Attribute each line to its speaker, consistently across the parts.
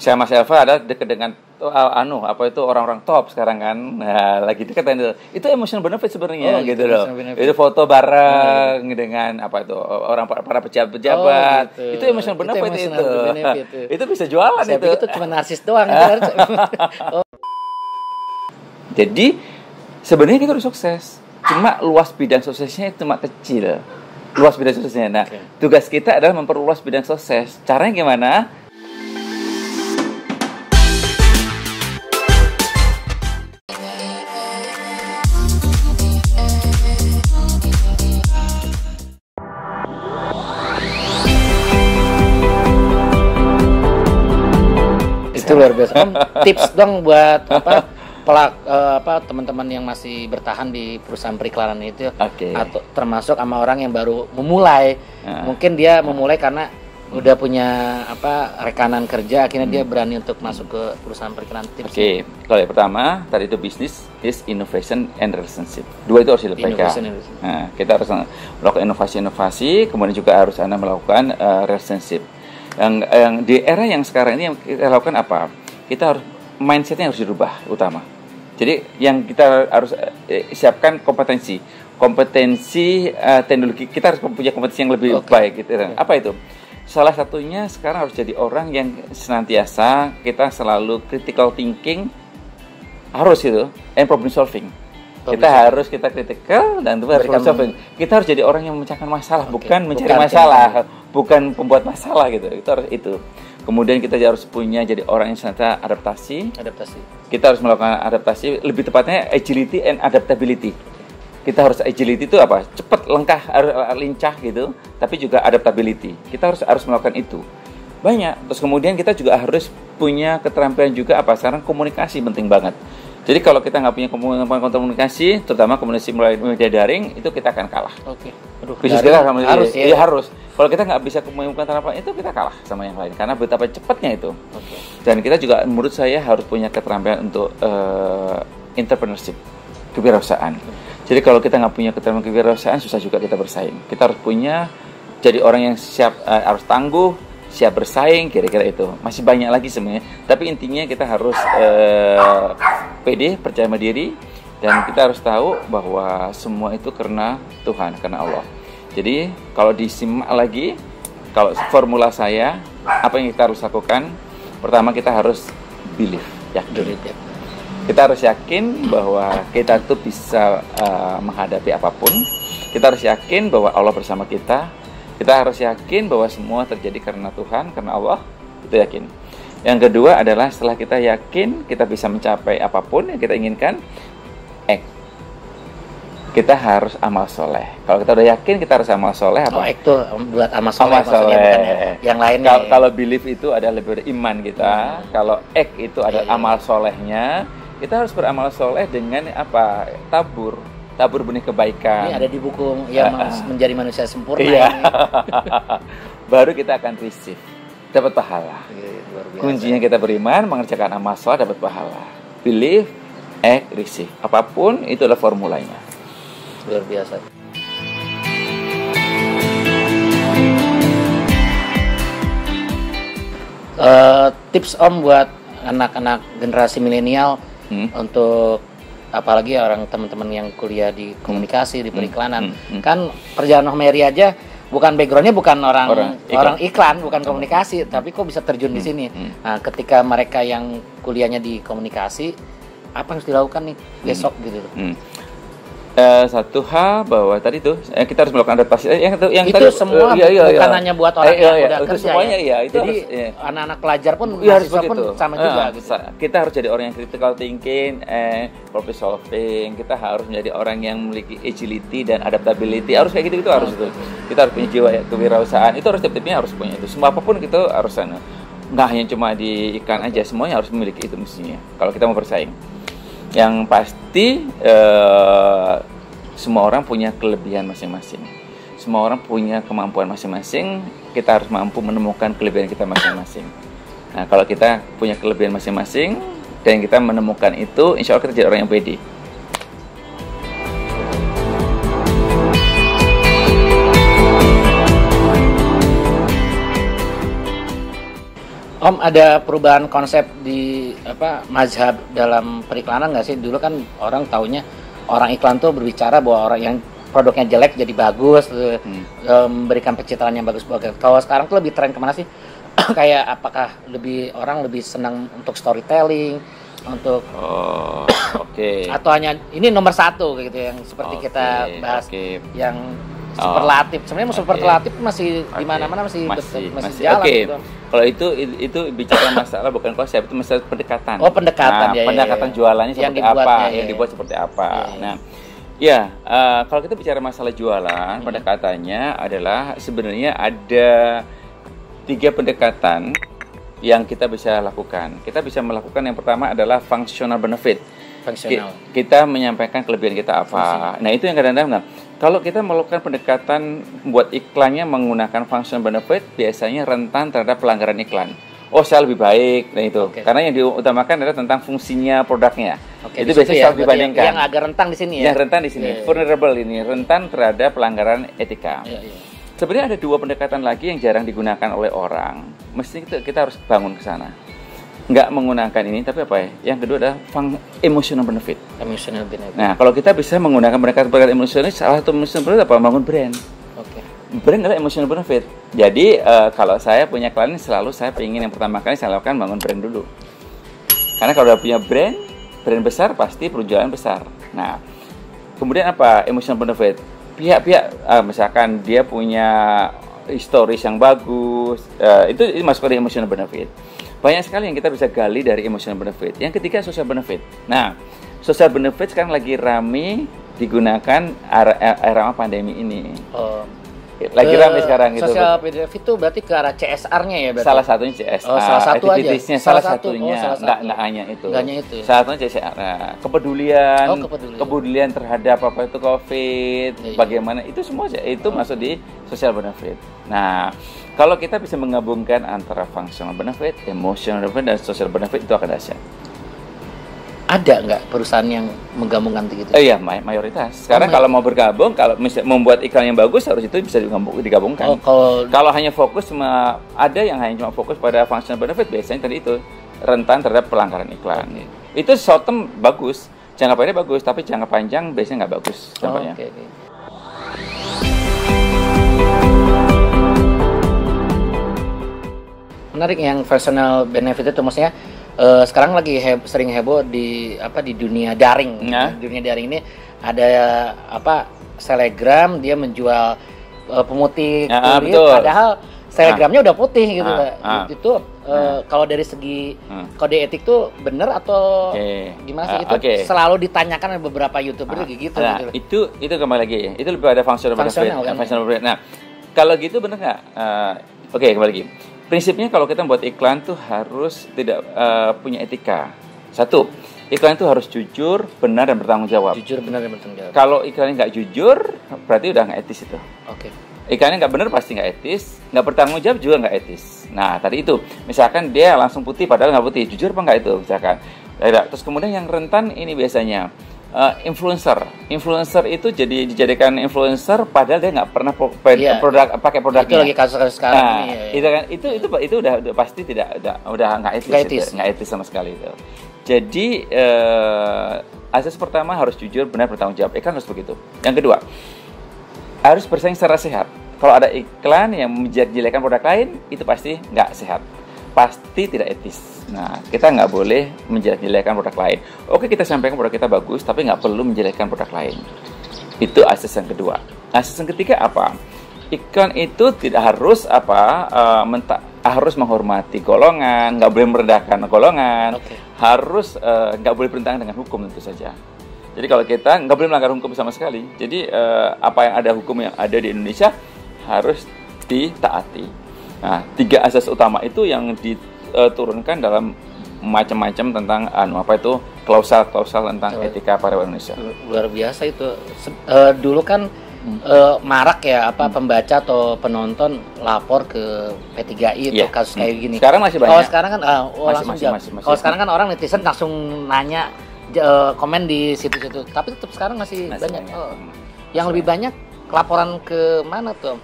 Speaker 1: Saya Mas Elva ada dekat dengan orang-orang top sekarang kan. Nah, lagi dekat itu. Itu emotional benefit sebenarnya gitu loh. Itu foto bareng dengan para pejabat-pejabat.
Speaker 2: Gitu.
Speaker 1: Itu emotional benefit itu. Itu bisa jualan
Speaker 2: Saya
Speaker 1: itu.
Speaker 2: pikir itu cuma narsis doang.
Speaker 1: Jadi sebenarnya kita udah sukses. Cuma luas bidang suksesnya cuma kecil. Luas bidang suksesnya. Nah, tugas kita adalah memperluas bidang sukses. Caranya gimana?
Speaker 2: Itu luar biasa. Tips dong buat teman-teman yang masih bertahan di perusahaan periklanan itu, atau termasuk sama orang yang baru memulai. Mungkin dia memulai karena udah punya rekanan kerja, akhirnya dia berani untuk masuk ke perusahaan periklanan. Tips.
Speaker 1: Kalau yang pertama tadi itu bisnis is innovation and relationship. Dua itu harus dipegang. Nah, kita harus melakukan inovasi, kemudian juga harus melakukan relationship. Yang di era yang sekarang ini yang kita lakukan apa? Kita harus mindsetnya harus dirubah utama. Jadi yang kita harus siapkan kompetensi teknologi. Kita harus punya kompetensi yang lebih baik gitu. Apa itu? Salah satunya sekarang harus jadi orang yang senantiasa kita selalu critical thinking, harus itu, and problem solving. Kita critical dan itu harus problem solving. Kita harus jadi orang yang memecahkan masalah, bukan mencari masalah, bukan pembuat masalah gitu. Itu harus itu. Kemudian kita harus punya jadi orang yang senantiasa adaptasi. Kita harus melakukan adaptasi, lebih tepatnya agility and adaptability. Kita harus agility itu apa? Cepat, lengkah, lincah gitu, tapi juga adaptability. Kita harus melakukan itu. Banyak. Terus kemudian kita juga harus punya keterampilan juga sekarang komunikasi penting banget. Jadi kalau kita nggak punya komunikasi, terutama komunikasi melalui media daring, itu kita akan kalah. Bisnis kita harus harus. Kalau kita nggak bisa komunikasi itu kita kalah sama yang lain, karena betapa cepatnya itu. Dan kita juga menurut saya harus punya keterampilan untuk entrepreneurship, kewirausahaan. Jadi kalau kita nggak punya keterampilan kewirausahaan, susah juga kita bersaing. Kita harus punya jadi orang yang siap, harus tangguh, siap bersaing, kira-kira itu. Masih banyak lagi sebenarnya. Tapi intinya kita harus pede, percaya diri, dan kita harus tahu bahwa semua itu karena Tuhan, karena Allah. Jadi kalau disimak lagi, kalau formula saya, apa yang kita harus lakukan? Pertama kita harus believe, yakin. Kita harus yakin bahwa kita tuh bisa menghadapi apapun. Kita harus yakin bahwa Allah bersama kita. Kita harus yakin bahwa semua terjadi karena Tuhan, karena Allah. Itu yakin. Yang kedua adalah setelah kita yakin kita bisa mencapai apapun yang kita inginkan, act. Kita harus amal soleh. Kalau kita udah yakin kita harus amal soleh apa?
Speaker 2: Act tuh buat amal soleh. Yang lainnya.
Speaker 1: Kalau belief itu ada lebih iman kita. Kalau act itu ada amal solehnya. Kita harus beramal soleh dengan apa? Tabur benih kebaikan.
Speaker 2: Ini ada di buku yang menjadi manusia sempurna.
Speaker 1: Baru kita akan receive, dapat pahala. Kuncinya kita beriman, mengerjakan amal soleh, dapat pahala. Believe, act, receive. Apapun itu adalah formulanya.
Speaker 2: Luar biasa. Tips Om buat anak-anak generasi milenial untuk apalagi orang teman-teman yang kuliah di komunikasi, di periklanan. Kan Perjalanan Mary aja bukan backgroundnya bukan orang iklan, bukan komunikasi, tapi kok bisa terjun di sini. Nah, ketika mereka yang kuliahnya di komunikasi, apa yang harus dilakukan nih besok gitu?
Speaker 1: Satu hal bahwa tadi tuh kita harus melakukan adaptasi. Yang
Speaker 2: itu
Speaker 1: tadi,
Speaker 2: semua bukan hanya buat orang yang udah kerja.
Speaker 1: Semuanya itu
Speaker 2: jadi
Speaker 1: harus,
Speaker 2: anak-anak pelajar pun
Speaker 1: harus
Speaker 2: pun sama juga. Gitu.
Speaker 1: Kita harus jadi orang yang critical thinking, problem solving. Kita harus menjadi orang yang memiliki agility dan adaptability. Harus kayak gitu harus itu. Kita harus punya jiwa kewirausahaan. Itu harus tiap-tiapnya harus punya itu. Semua apapun kita harus sana. Nggak hanya cuma di iklan aja, semuanya harus memiliki itu mestinya. Kalau kita mau bersaing. Yang pasti semua orang punya kelebihan masing-masing. Semua orang punya kemampuan masing-masing. Kita harus mampu menemukan kelebihan kita masing-masing. Nah, kalau kita punya kelebihan masing-masing dan kita menemukan itu, insya Allah kita jadi orang yang pede.
Speaker 2: Om, ada perubahan konsep di mazhab dalam periklanan nggak sih? Dulu kan orang taunya orang iklan tuh berbicara bahwa orang yang produknya jelek jadi bagus, memberikan pencitraan yang bagus. Kalau sekarang tuh lebih tren kemana sih? Kayak apakah orang lebih senang untuk storytelling, untuk atau hanya ini nomor satu gitu yang seperti kita bahas yang superlatif. Sebenarnya superlatif masih di mana-mana masih jalan gitu.
Speaker 1: Kalau itu bicara masalah bukan konsep, itu masalah pendekatan.
Speaker 2: Oh, pendekatan
Speaker 1: ya. Pendekatan jualannya seperti apa, yang dibuat seperti apa. Nah, kalau kita bicara masalah jualan, pendekatannya adalah sebenarnya ada 3 pendekatan yang kita bisa lakukan. Kita bisa melakukan yang pertama adalah functional benefit. Kita menyampaikan kelebihan kita apa. Nah, itu yang kadang-kadang kalau kita melakukan pendekatan buat iklannya menggunakan functional benefit, biasanya rentan terhadap pelanggaran iklan. Oh, saya lebih baik. Nah, itu. Karena yang diutamakan adalah tentang fungsinya produknya. Itu biasanya selalu dibandingkan.
Speaker 2: Yang agak rentan di sini ya.
Speaker 1: Yang rentan di sini, vulnerable ini, rentan terhadap pelanggaran etika. Sebenarnya ada 2 pendekatan lagi yang jarang digunakan oleh orang. Mesti kita harus bangun ke sana. Nggak menggunakan ini, tapi apa ya? Yang kedua adalah emotional benefit. Nah, kalau kita bisa menggunakan pendekatan emosional, salah satu emotional benefit apa? Bangun brand. Brand adalah emotional benefit. Jadi kalau saya punya klien, selalu saya ingin yang pertama kali saya lakukan bangun brand dulu. Karena kalau udah punya brand besar pasti perujuan besar. Nah, kemudian apa? Emotional benefit. Pihak-pihak misalkan dia punya historis yang bagus, itu masuk ke emotional benefit. Banyak sekali yang kita bisa gali dari emotional benefit. Yang ketiga, social benefit. Nah, social benefit sekarang lagi rame digunakan era pandemi ini. Lagi rame sekarang gitu.
Speaker 2: Social benefit itu berarti ke arah CSR-nya ya berarti?
Speaker 1: Salah satunya CSR.
Speaker 2: Salah satu aja.
Speaker 1: Salah satunya. Enggak hanya itu. Salah satunya CSR. Kepedulian terhadap apa itu COVID, bagaimana itu semua itu masuk di social benefit. Nah, kalau kita bisa menggabungkan antara functional benefit, emotional benefit, dan social benefit, itu akan dahsyat.
Speaker 2: Ada nggak perusahaan yang menggabungkan gitu?
Speaker 1: Iya, mayoritas. Sekarang kalau mau bergabung, kalau membuat iklan yang bagus, harus itu bisa digabungkan. Kalau hanya fokus ada yang hanya cuma fokus pada functional benefit, biasanya tadi itu rentan terhadap pelanggaran iklan. Itu short term bagus, jangka pendek bagus, tapi jangka panjang biasanya nggak bagus. Contohnya.
Speaker 2: Menarik yang personal benefit itu, maksudnya sekarang lagi sering heboh di dunia daring. Dunia daring ini ada Telegram, dia menjual pemutih kulit, padahal Telegramnya udah putih gitu. Itu kalau dari segi kode etik tuh bener atau gimana sih? Itu selalu ditanyakan oleh beberapa YouTuber gitu.
Speaker 1: Nah, itu kembali lagi, itu lebih ada functional benefit. Nah, kalau gitu bener nggak? Kembali lagi. Prinsipnya kalau kita buat iklan tuh harus tidak punya etika. Satu, iklan itu harus jujur, benar, dan bertanggung jawab. Kalau iklannya nggak jujur, berarti udah nggak etis itu. Iklannya nggak benar pasti nggak etis, nggak bertanggung jawab juga nggak etis. Nah, tadi itu, misalkan dia langsung putih padahal nggak putih, jujur apa nggak itu, misalkan. Terus kemudian yang rentan ini biasanya influencer itu dijadikan influencer padahal dia nggak pernah pakai produknya.
Speaker 2: Itu lagi kasus sekarang
Speaker 1: ini. Itu udah pasti udah nggak etis sama sekali itu. Jadi asas pertama harus jujur, benar, bertanggung jawab. Iklan harus begitu. Yang kedua, harus bersaing secara sehat. Kalau ada iklan yang menjelek-jelekan produk lain, itu pasti nggak sehat, pasti tidak etis. Nah, kita nggak boleh menjelek-jelekan produk lain. Oke, kita sampaikan produk kita bagus, tapi nggak perlu menjelekkan produk lain. Itu asas yang kedua. Asas yang ketiga apa? Iklan itu tidak harus harus menghormati golongan, nggak boleh merendahkan golongan, harus nggak boleh bertentangan dengan hukum tentu saja. Jadi kalau kita nggak boleh melanggar hukum sama sekali. Jadi apa yang ada hukum yang ada di Indonesia harus ditaati. Nah, 3 asas utama itu yang diturunkan dalam macam-macam tentang klausal tentang etika pada Indonesia.
Speaker 2: Luar biasa itu. Dulu kan marak ya pembaca atau penonton lapor ke P3I itu kasus kayak gini.
Speaker 1: Sekarang masih banyak.
Speaker 2: Kalau sekarang kan masih. Kalau sekarang kan orang netizen langsung nanya komen di situ-situ. Tapi tetap sekarang masih banyak. Yang lebih banyak laporan ke mana tuh?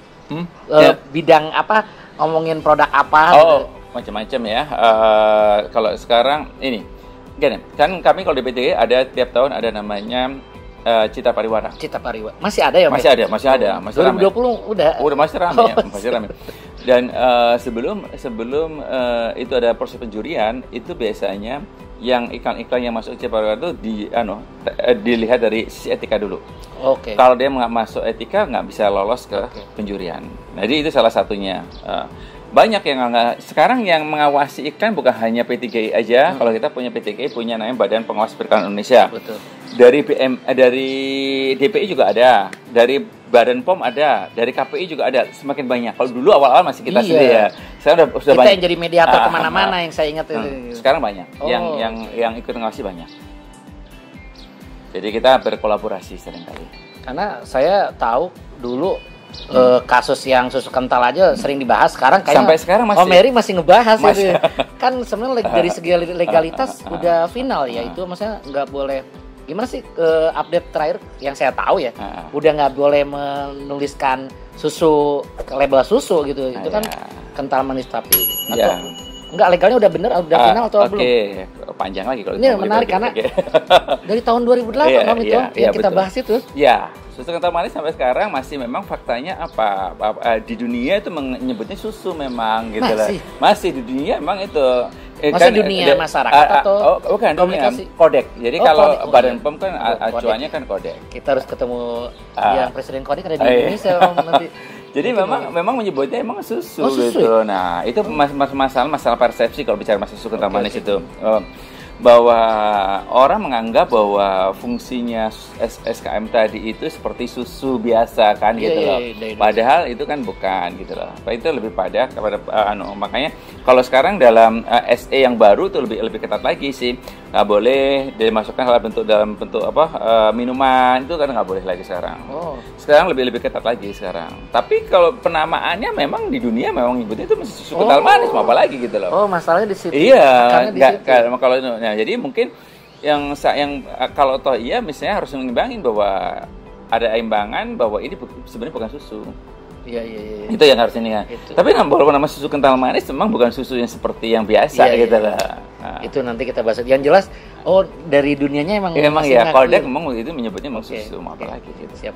Speaker 2: Bidang apa? Ngomongin produk apa?
Speaker 1: macam-macam ya. Kalau sekarang ini, gini, kan kami kalau di PTG ada tiap tahun ada namanya Cita Pariwara.
Speaker 2: Cita Pariwara. Masih ada ya, Mas?
Speaker 1: Masih ada. Masih
Speaker 2: 2020 udah.
Speaker 1: Udah masih ramai ya, masih ramai. Dan sebelum itu ada proses penjurian, itu biasanya yang iklan-iklan yang masuk Cita Pariwara itu dilihat dari sisi etika dulu.
Speaker 2: Oke.
Speaker 1: Kalau dia nggak masuk etika, nggak bisa lolos ke penjurian. Jadi itu salah satunya. Banyak yang sekarang yang mengawasi iklan bukan hanya P3I aja. Kalau kita punya P3I punya namanya Badan Pengawas Periklanan Indonesia.
Speaker 2: Betul.
Speaker 1: Dari dari DPI juga ada, dari Badan POM ada, dari KPI juga ada. Semakin banyak. Kalau dulu awal-awal masih kita sendiri ya. Sekarang sudah
Speaker 2: kita
Speaker 1: banyak.
Speaker 2: yang jadi mediator kemana-mana yang saya ingat itu.
Speaker 1: Sekarang banyak. Yang ikut mengawasi banyak. Jadi kita berkolaborasi seringkali.
Speaker 2: Karena saya tahu dulu kasus yang susu kental aja sering dibahas. Sekarang kayaknya
Speaker 1: sampai sekarang masih.
Speaker 2: Om Mary masih ngebahas itu. Kan sebenarnya dari segi legalitas udah final ya. Itu maksudnya nggak boleh. Gimana sih update terakhir yang saya tahu ya? Udah nggak boleh menuliskan susu label susu gitu. Itu kan kental manis tapi. Atau enggak, legalnya udah bener, udah final atau belum? Oke,
Speaker 1: panjang lagi kalau
Speaker 2: ini menarik karena dari tahun 2008 Om itu yang kita bahas itu.
Speaker 1: Ya, susu kental manis sampai sekarang masih memang faktanya apa di dunia itu menyebutnya susu memang gitu lah. Masih di dunia memang itu.
Speaker 2: Masa dunia masyarakat atau
Speaker 1: bukan komunikasi kodek. Jadi kalau Badan POM kan acuannya kan kodek.
Speaker 2: Kita harus ketemu yang presiden kodek ada di Indonesia Om nanti.
Speaker 1: Jadi memang menyebutnya emang susu gitu. Nah, itu masalah persepsi kalau bicara masalah susu kental manis itu. Bahwa orang menganggap bahwa fungsinya SKM tadi itu seperti susu biasa kan gitu loh. Padahal itu kan bukan gitu loh. Itu lebih kepada makanya kalau sekarang dalam SE yang baru itu lebih ketat lagi sih. Nggak boleh dimasukkan dalam bentuk minuman, itu kan nggak boleh lagi sekarang. Sekarang lebih ketat lagi sekarang. Tapi kalau penamaannya memang di dunia memang nyebutnya itu masih susu kental manis, mau apa lagi gitu loh.
Speaker 2: Masalahnya di situ.
Speaker 1: Iya, kalau itu. Nah, jadi mungkin yang kalau toh iya misalnya harus mengimbangin bahwa ada imbangan bahwa ini sebenarnya bukan susu.
Speaker 2: Iya.
Speaker 1: Itu yang harus ini ya. Tapi walaupun nama susu kental manis memang bukan susu yang seperti yang biasa gitu lah.
Speaker 2: Nah. Itu nanti kita bahas. Yang jelas dari dunianya emang
Speaker 1: ya kodek memang itu menyebutnya memang susu, apa lagi gitu.
Speaker 2: Siap.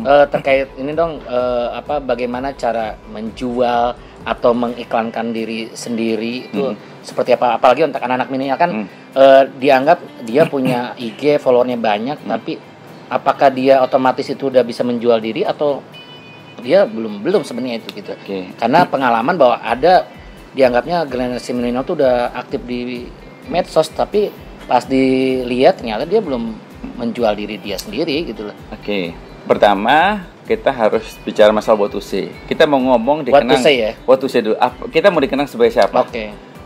Speaker 2: Terkait ini dong bagaimana cara menjual atau mengiklankan diri sendiri itu seperti apa, apalagi untuk anak-anak milenial kan dianggap dia punya IG followernya banyak tapi apakah dia otomatis itu udah bisa menjual diri atau dia belum sebenarnya itu gitu. Karena pengalaman bahwa ada dianggapnya generasi milenial tuh udah aktif di medsos tapi pas dilihat ternyata dia belum menjual diri dia sendiri gitu loh.
Speaker 1: Pertama, kita harus bicara masalah what to say. Kita mau ngomong dikenang what to say dulu. Kita mau dikenang sebagai siapa?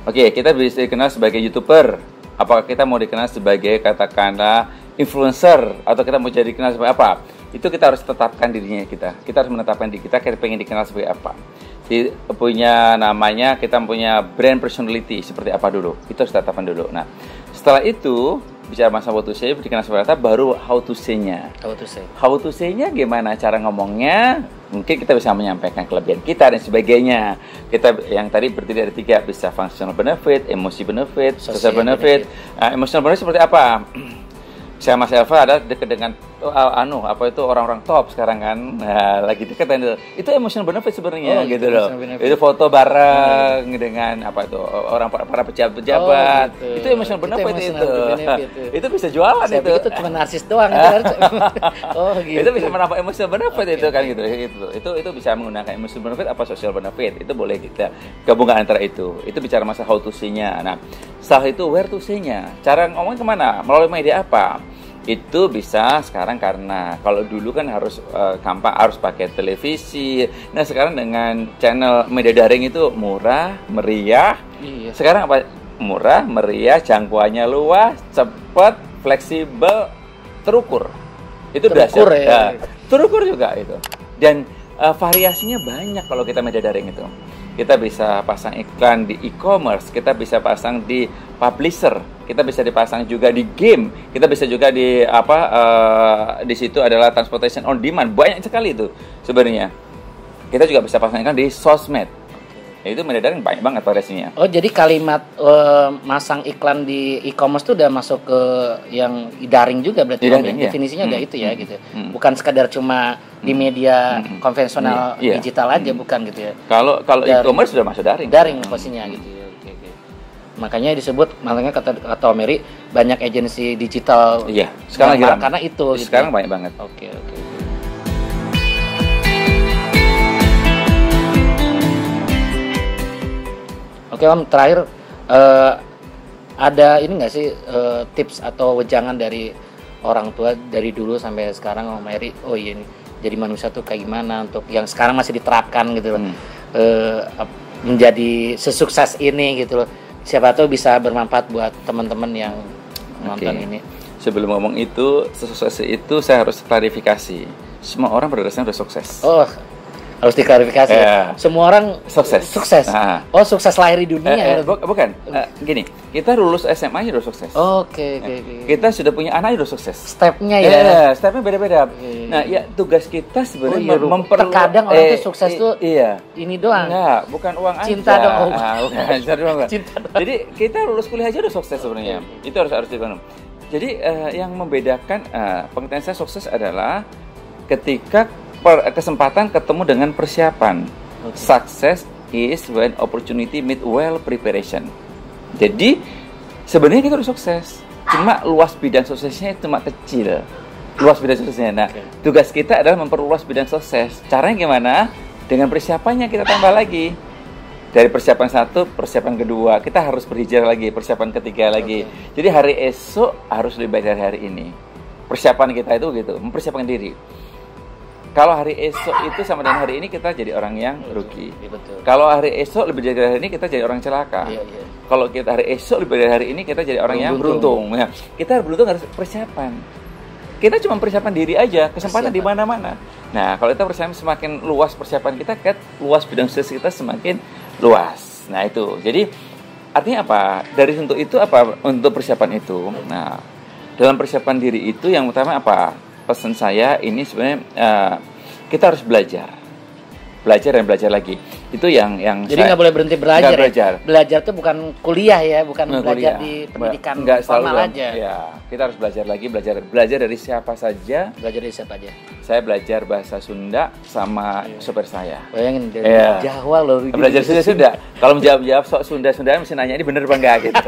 Speaker 1: Kita bisa dikenal sebagai YouTuber. Apakah kita mau dikenal sebagai katakanlah influencer atau kita mau jadi dikenal sebagai apa? Itu kita harus tetapkan dirinya kita. Kita harus menetapkan diri kita pengen dikenal sebagai apa. Punya namanya, kita punya brand personality seperti apa dulu. Itu harus tetapkan dulu. Nah, setelah itu bicara masalah what to say, dikenal seperti apa, baru how to say-nya. How to say-nya gimana cara ngomongnya? Mungkin kita bisa menyampaikan kelebihan kita dan sebagainya. Kita yang tadi berdiri dari 3, bisa functional benefit, emosi benefit, social benefit. Emotional benefit seperti apa? Saya Mas Elva ada dekat dengan orang-orang top sekarang kan, lagi dekat dan itu emotional benefit sebenarnya gitu loh. Itu foto bareng dengan orang para pejabat. Itu emotional benefit itu. Itu bisa jualan itu.
Speaker 2: Itu cuma narsis doang.
Speaker 1: Gitu. Itu bisa menambah emotional benefit itu kan gitu. Itu bisa menggunakan emotional benefit apa social benefit. Itu boleh kita gabungkan antara itu. Itu bicara masalah how to say-nya. Nah, setelah itu where to say-nya. Cara ngomongin kemana? Melalui media apa? Itu bisa sekarang karena kalau dulu kan harus gampang harus pakai televisi. Nah, sekarang dengan channel media daring itu murah, meriah. Sekarang apa? Murah, meriah, jangkauannya luas, cepat, fleksibel, terukur. Itu
Speaker 2: terukur
Speaker 1: terukur juga itu. Dan variasinya banyak kalau kita media daring itu. Kita bisa pasang iklan di e-commerce, kita bisa pasang di publisher, kita bisa dipasang juga di game, kita bisa juga di di situ adalah transportation on demand, banyak sekali itu sebenarnya. Kita juga bisa pasangkan di sosmed. Itu media daring banyak banget variasinya.
Speaker 2: Oh, jadi kalimat masang iklan di e-commerce itu udah masuk ke yang daring juga berarti
Speaker 1: Daring, ya?
Speaker 2: Definisinya udah itu ya gitu. Bukan sekadar cuma di media konvensional digital aja, bukan gitu ya.
Speaker 1: Kalau e-commerce sudah masuk daring.
Speaker 2: Daring posisinya gitu ya. Oke. Makanya disebut, makanya kata Omeri banyak agensi digital.
Speaker 1: Iya, sekarang lagi
Speaker 2: karena itu
Speaker 1: sekarang
Speaker 2: gitu.
Speaker 1: banyak banget.
Speaker 2: Oke. Oke Om, terakhir ada ini nggak sih tips atau wejangan dari orang tua dari dulu sampai sekarang Om Eri? Oh iya, jadi manusia tuh kayak gimana untuk yang sekarang masih diterapkan gitu loh, menjadi sesukses ini gitu loh. Siapa tahu bisa bermanfaat buat teman-teman yang nonton ini.
Speaker 1: Sebelum ngomong itu, sukses itu saya harus klarifikasi. Semua orang pada dasarnya udah sukses.
Speaker 2: Oh, harus diklarifikasi. Semua orang sukses.
Speaker 1: Nah.
Speaker 2: Oh, sukses lahir di dunia.
Speaker 1: Bukan. Gini, kita lulus SMA aja udah sukses.
Speaker 2: Oke.
Speaker 1: Kita sudah punya anak udah sukses.
Speaker 2: Stepnya ya.
Speaker 1: Stepnya beda-beda. Nah, ya tugas kita sebenarnya
Speaker 2: terkadang orang tuh sukses tuh ini doang.
Speaker 1: Enggak, bukan uang
Speaker 2: cinta
Speaker 1: aja.
Speaker 2: Doang.
Speaker 1: Bukan.
Speaker 2: Cinta doang.
Speaker 1: Jadi kita lulus kuliah aja udah sukses sebenarnya. Itu harus dibangun. Jadi yang membedakan pengertian saya sukses adalah ketika kesempatan ketemu dengan persiapan. Success is when opportunity meet well preparation. Jadi sebenarnya kita udah sukses, cuma luas bidang suksesnya cuma kecil. Luas bidang suksesnya. Nah, tugas kita adalah memperluas bidang sukses. Caranya gimana? Dengan persiapannya kita tambah lagi. Dari persiapan 1, persiapan kedua, kita harus berhijrah lagi, persiapan ketiga lagi. Jadi hari esok harus lebih baik dari hari ini. Persiapan kita itu gitu, mempersiapkan diri. Kalau hari esok itu sama dengan hari ini, kita jadi orang yang rugi.
Speaker 2: Betul.
Speaker 1: Kalau hari esok lebih dari hari ini, kita jadi orang celaka. Kalau kita hari esok lebih dari hari ini, kita jadi orang yang beruntung. Nah, kita beruntung harus persiapan. Kita cuma persiapan diri aja, kesempatan di mana-mana. Nah, kalau kita persiapan semakin luas persiapan kita, luas bidang sukses kita semakin luas. Nah, itu. Jadi artinya apa? Dari untuk itu apa? Untuk persiapan itu. Nah, dalam persiapan diri itu yang utama apa? Pesan saya ini sebenarnya kita harus belajar dan belajar lagi. Itu yang
Speaker 2: jadi nggak boleh berhenti belajar.
Speaker 1: Belajar.
Speaker 2: Belajar itu bukan kuliah ya, bukan belajar di pendidikan formal aja.
Speaker 1: Ya, kita harus belajar lagi, belajar dari siapa saja.
Speaker 2: Belajar dari siapa aja?
Speaker 1: Saya belajar bahasa Sunda sama sopir saya.
Speaker 2: Bayangin dari Jawa loh.
Speaker 1: Belajar Sunda. Kalau menjawab sok Sunda mesti nanya ini bener apa enggak gitu.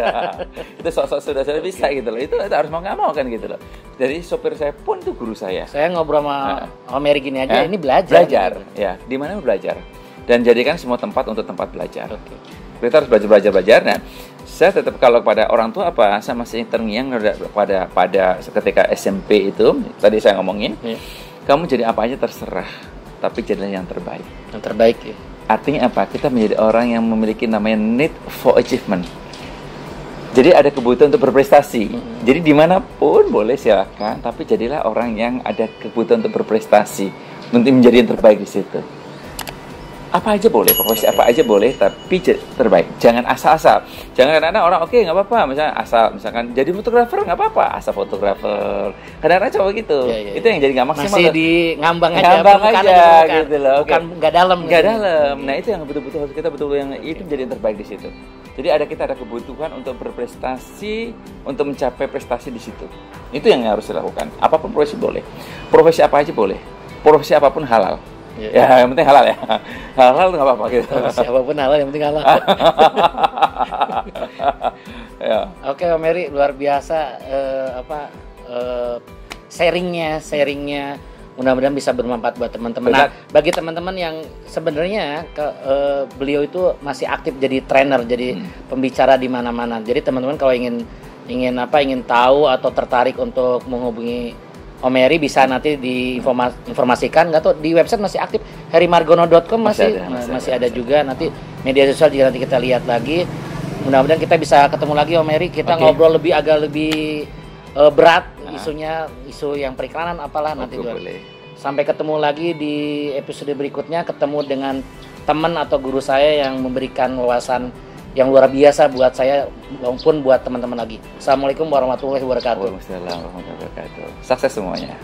Speaker 1: Itu sok Sunda bisa gitu loh. Itu harus mau nggak mau kan gitu loh. Dari sopir saya pun tuh guru saya.
Speaker 2: Saya ngobrol sama Omeri gini aja, ini belajar.
Speaker 1: Belajar, ya. Di mana belajar? Dan jadikan semua tempat untuk tempat belajar. Kita harus belajar. Nah, saya tetap kalau pada orang tua apa, saya masih terngiang pada ketika SMP itu tadi saya ngomongin, kamu jadi apa aja terserah, tapi jadilah yang terbaik.
Speaker 2: Yang terbaik ya.
Speaker 1: Artinya apa? Kita menjadi orang yang memiliki namanya need for achievement. Jadi ada kebutuhan untuk berprestasi. Jadi dimanapun boleh silakan, tapi jadilah orang yang ada kebutuhan untuk berprestasi, untuk menjadi yang terbaik di situ. Apa aja boleh, profesi apa aja boleh, tapi terbaik. Jangan asal-asal. Jangan kadang-kadang orang oke nggak apa-apa, misalkan jadi fotografer nggak apa-apa, asal fotografer. Kadang-kadang coba gitu. Itu yang jadi nggak maksimal.
Speaker 2: Masih di ngambang aja
Speaker 1: gitu loh.
Speaker 2: Bukan nggak dalam.
Speaker 1: Nggak dalam. Nah itu yang betul-betul harus kita yang itu menjadi yang terbaik di situ. Jadi kita ada kebutuhan untuk berprestasi, untuk mencapai prestasi di situ. Itu yang harus dilakukan. Apapun profesi boleh. Profesi apa aja boleh. Profesi apapun halal. Ya, yang penting halal ya. Halal nggak apa-apa gitu.
Speaker 2: Siapapun halal, yang penting halal.
Speaker 1: Ya.
Speaker 2: Oke, Om Eri, luar biasa sharingnya. Mudah-mudahan bisa bermanfaat buat teman-teman. Nah, bagi teman-teman yang sebenarnya beliau itu masih aktif jadi trainer, jadi pembicara di mana-mana. Jadi teman-teman kalau ingin tahu atau tertarik untuk menghubungi Om Eri bisa nanti diinformasikan, nggak tahu di website masih aktif herimargono.com masih ada juga. Nanti media sosial juga nanti kita lihat lagi. Mudah-mudahan kita bisa ketemu lagi Om Eri, kita ngobrol agak lebih berat isunya, isu yang periklanan apalah nanti juga. Sampai ketemu lagi di episode berikutnya, ketemu dengan teman atau guru saya yang memberikan wawasan yang luar biasa buat saya maupun buat teman-teman lagi. Assalamualaikum warahmatullahi wabarakatuh.
Speaker 1: Waalaikumsalam warahmatullahi wabarakatuh. Sukses semuanya.